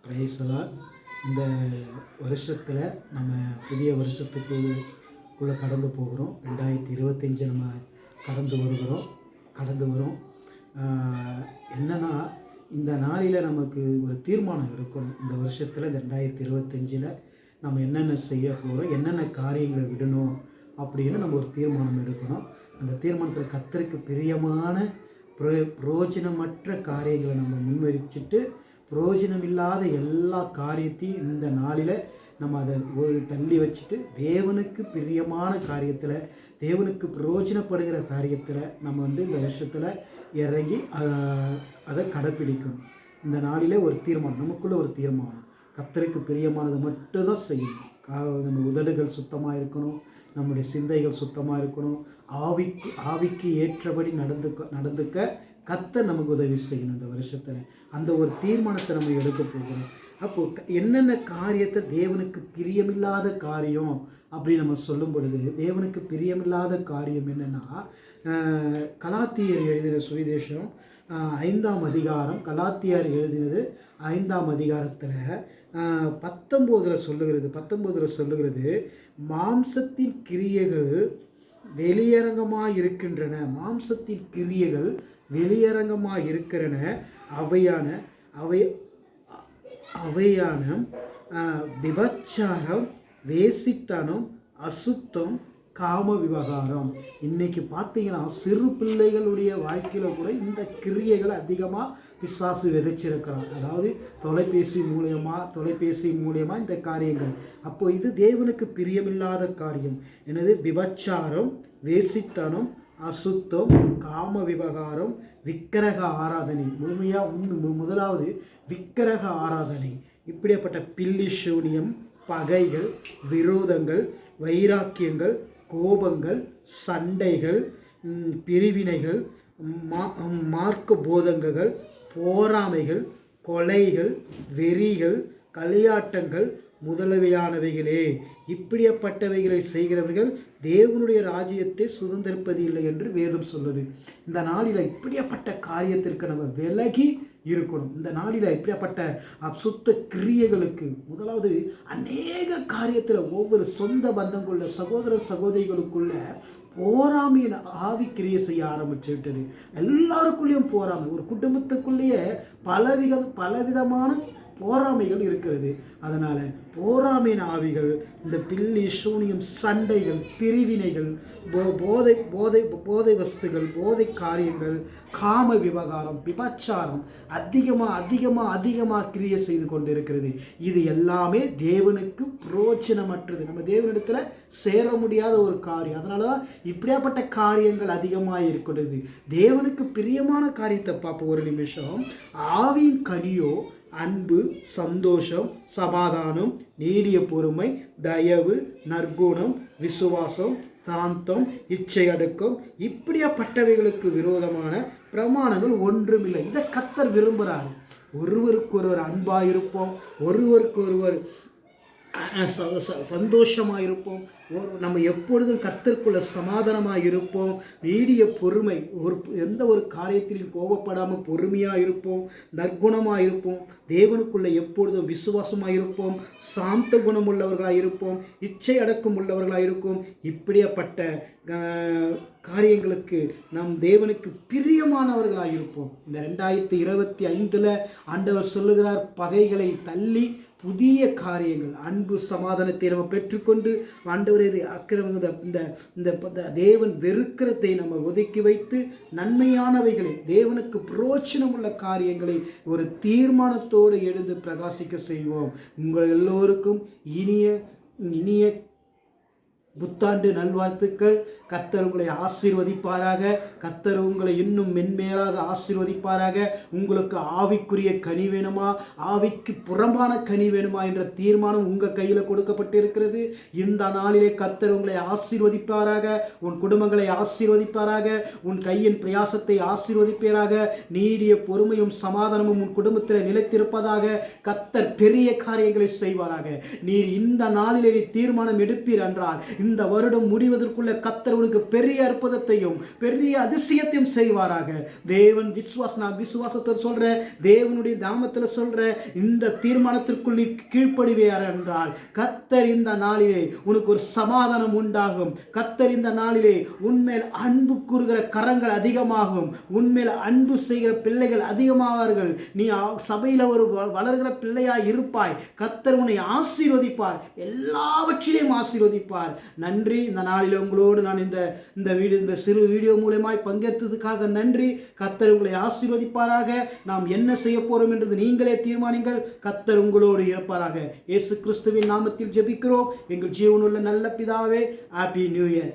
பிரைஸ்லாம் இந்த வருஷத்தில் நம்ம புதிய வருஷத்துக்குள்ளே கடந்து போகிறோம். 2025 நம்ம கடந்து வரோம். என்னென்னா, இந்த நாளில் நமக்கு ஒரு தீர்மானம் எடுக்கணும். இந்த வருஷத்தில் இந்த 2025 நம்ம என்னென்ன செய்ய போகிறோம், என்னென்ன காரியங்களை விடணும் அப்படின்னு நம்ம ஒரு தீர்மானம் எடுக்கணும். அந்த தீர்மானத்தில் கர்த்தருக்கு பிரியமான பிரயோஜனமற்ற காரியங்களை நம்ம முன்வரிச்சிட்டு, பிரயோஜனம் இல்லாத எல்லா காரியத்தையும் இந்த நாளில் நம்ம அதை தள்ளி வச்சுட்டு, தேவனுக்கு பிரியமான காரியத்தில், தேவனுக்கு பிரயோஜனப்படுகிற காரியத்தில் நம்ம இந்த வருஷத்தில் இறங்கி அதை கடைப்பிடிக்கணும். இந்த நாளில் ஒரு தீர்மானம், நமக்குள்ள ஒரு தீர்மானம், கர்த்தருக்கு பிரியமானதை மட்டும்தான் செய்யணும். நம்ம உதடுகள் சுத்தமாக இருக்கணும், நம்முடைய சிந்தைகள் சுத்தமாக இருக்கணும், ஆவிக்கு ஏற்றபடி நடந்துக்க கர்த்தர் நமக்கு உதவி செய்யணும். இந்த வருஷத்தில் அந்த ஒரு தீர்மானத்தை நம்ம எடுக்க போகிறோம். அப்போது என்னென்ன காரியத்தை தேவனுக்கு பிரியமில்லாத காரியம் அப்படின்னு நம்ம சொல்லும் பொழுது, தேவனுக்கு பிரியமில்லாத காரியம் என்னென்னா, கலாத்தியர் எழுதின சுவிசேஷம் 5ஆம் அதிகாரம், கலாத்தியர் எழுதினது 5ஆம் அதிகாரத்தில் 19 சொல்லுகிறது, மாம்சத்தின் கிரியைகள் வெளியரங்கமாக இருக்கின்றன, மாம்சத்தின் கிரியைகள் வெளியரங்கமாக இருக்கிறன, அவையான விபச்சாரம், வேசித்தனம், அசுத்தம், காம விவகாரம். இன்றைக்கி பார்த்தீங்கன்னா சிறு பிள்ளைகளுடைய வாழ்க்கையில் கூட இந்த கிரியைகள் அதிகமாக பிசாசு விதைச்சிருக்கிறான். அதாவது தொலைபேசி மூலியமாக இந்த காரியங்கள். அப்போ இது தேவனுக்கு பிரியமில்லாத காரியம். எனது விபச்சாரம், வேசித்தனம், அசுத்தம், காம விவகாரம், விக்கிரக ஆராதனை. முதலாவது விக்கிரக ஆராதனை. இப்படிப்பட்ட பில்லி சூனியம், பகைகள், விரோதங்கள், வைராக்கியங்கள், கோபங்கள், சண்டைகள், பிரிவினைகள், மார்க்க போதகங்கள், போராமைகள், கொலைகள், வெறிகள், களியாட்டங்கள் முதலவையானவைகளே. இப்படிப்பட்டவைகளை செய்கிறவர்கள் தேவனுடைய ராஜ்யத்தை சுதந்திரிப்பது இல்லை என்று வேதம் சொல்லுது. இந்த நாளில் இப்படிப்பட்ட காரியத்திற்கு நம்ம விலகி இருக்கணும். இந்த நாளில் இப்படிப்பட்ட அசுத்த கிரியைகளுக்கு முதலாவது அநேக காரியத்தில் ஒவ்வொரு சொந்த பந்தங்களுள்ள சகோதரிகளுக்குள்ள போராமையின் ஆவி கிரியை செய்ய ஆரம்பிச்சு விட்டது. எல்லாருக்குள்ளேயும் போராமை, ஒரு குடும்பத்துக்குள்ளேயே பலவிதமான போராமைகள் இருக்கிறது. அதனால் போராமையின் ஆவிகள், இந்த பில்லி சூனியம், சண்டைகள், பிரிவினைகள், போதை வஸ்துகள், போதை காரியங்கள், காம விவகாரம், விபச்சாரம் அதிகமாக கிரியை செய்து கொண்டு இருக்கிறது. இது எல்லாமே தேவனுக்கு பிரயோஜனமற்றது, நம்ம தேவனிடத்தில் சேர முடியாத ஒரு காரியம். அதனால தான் இப்படியாப்பட்ட காரியங்கள் அதிகமாக இருக்கிறது. தேவனுக்கு பிரியமான காரியத்தை பார்ப்போம். ஒரு நிமிஷம். ஆவியின் கனியோ அன்பு, சந்தோஷம், சமாதானம், நீடிய பொறுமை, தயவு, நற்குணம், விசுவாசம், சாந்தம், இச்சையடக்கம். இப்படியாப்பட்டவைகளுக்கு விரோதமான பிரமாணங்கள் ஒன்றுமில்லை. இதை கர்த்தர் விரும்புகிறார். ஒருவருக்கு ஒருவர் அன்பாக இருப்போம், ஒருவருக்கு ஒருவர் சந்தோஷமாக இருப்போம், நம்ம எப்பொழுதும் கர்த்தருக்குள்ள சமாதானமாக இருப்போம், நீடிய பொறுமை, எந்த ஒரு காரியத்திலும் கோபப்படாமல் பொறுமையாக இருப்போம், நற்குணமாக இருப்போம், தேவனுக்குள்ள எப்பொழுதும் விசுவாசமாக இருப்போம், சாந்த குணம் உள்ளவர்களாக இருப்போம், இச்சை அடக்கம் உள்ளவர்களாக இருக்கும். இப்படிப்பட்ட காரியங்களுக்கு நம் தேவனுக்கு பிரியமானவர்களாக இருப்போம். இந்த 2025 ஆண்டவர் சொல்லுகிறார், பகைகளை தள்ளி புதிய காரியங்கள், அன்பு, சமாதானத்தை நம்ம பெற்றுக்கொண்டு, ஆண்டவரே இந்த தேவன் வெறுக்கிறதை நம்ம ஒதுக்கி வைத்து நன்மையானவைகளை, தேவனுக்கு பிரயோஜனம் உள்ள காரியங்களை ஒரு தீர்மானத்தோடு எழுந்து பிரகாசிக்க செய்வோம். உங்கள் எல்லோருக்கும் இனிய புத்தாண்டு நல்வாழ்த்துக்கள். கர்த்தர் உங்களை ஆசீர்வதிப்பாராக. கர்த்தர் உங்களை இன்னும் மென்மேலாக ஆசீர்வதிப்பாராக. உங்களுக்கு ஆவிக்குரிய கனி வேணுமா, ஆவிக்கு புறம்பான கனி வேணுமா என்ற தீர்மானம் உங்கள் கையில் கொடுக்கப்பட்டிருக்கிறது. இந்த நாளிலே கர்த்தர் உங்களை ஆசீர்வதிப்பாராக, உன் குடும்பங்களை ஆசீர்வதிப்பாராக, உன் கையின் பிரயாசத்தை ஆசீர்வதிப்பாராக. நீடிய பொறுமையும் சமாதானமும் உன் குடும்பத்தில் நிலைத்திருப்பதாக. கர்த்தர் பெரிய காரியங்களை செய்வாராக. நீர் இந்த நாளிலே தீர்மானம் எடுப்பீர் என்றால் இந்த வருடம் முடிவதற்குள்ள கர்த்தர் உனக்கு பெரிய அற்புதத்தையும் பெரிய அதிசயத்தையும் செய்வாராக. தேவன் நான் விசுவாசத்தை சொல்றேன், தேவனுடைய நாமத்தில் சொல்றேன், இந்த தீர்மானத்திற்குள் நீ கீழ்ப்படிவார் என்றால் கர்த்தர் இந்த நாளிலே உனக்கு ஒரு சமாதானம் உண்டாகும். கர்த்தர் இந்த நாளிலே உன்மேல் அன்பு கூறுகிற கரங்கள் அதிகமாகும். உன்மேல் அன்பு செய்கிற பிள்ளைகள் அதிகமாவார்கள். நீ சபையில் ஒரு வளர்கிற பிள்ளையாய் இருப்பாய். கர்த்தர் உன்னை ஆசீர்வதிப்பார், எல்லாவற்றிலையும் ஆசீர்வதிப்பார். நன்றி. இந்த நாளில் உங்களோடு நான் இந்த சிறு வீடியோ மூலமாய் பங்கேற்றதுக்காக நன்றி. கர்த்தர் உங்களை ஆசீர்வதிப்பாராக. நாம் என்ன செய்ய போறோம் என்றது நீங்களே தீர்மானிங்கள். கர்த்தர் உங்களோடு இருப்பாராக. இயேசு கிறிஸ்துவின் நாமத்தில் ஜெபிக்கிறோம் எங்கள் ஜீவனுள்ள நல்ல பிதாவே. Happy new year.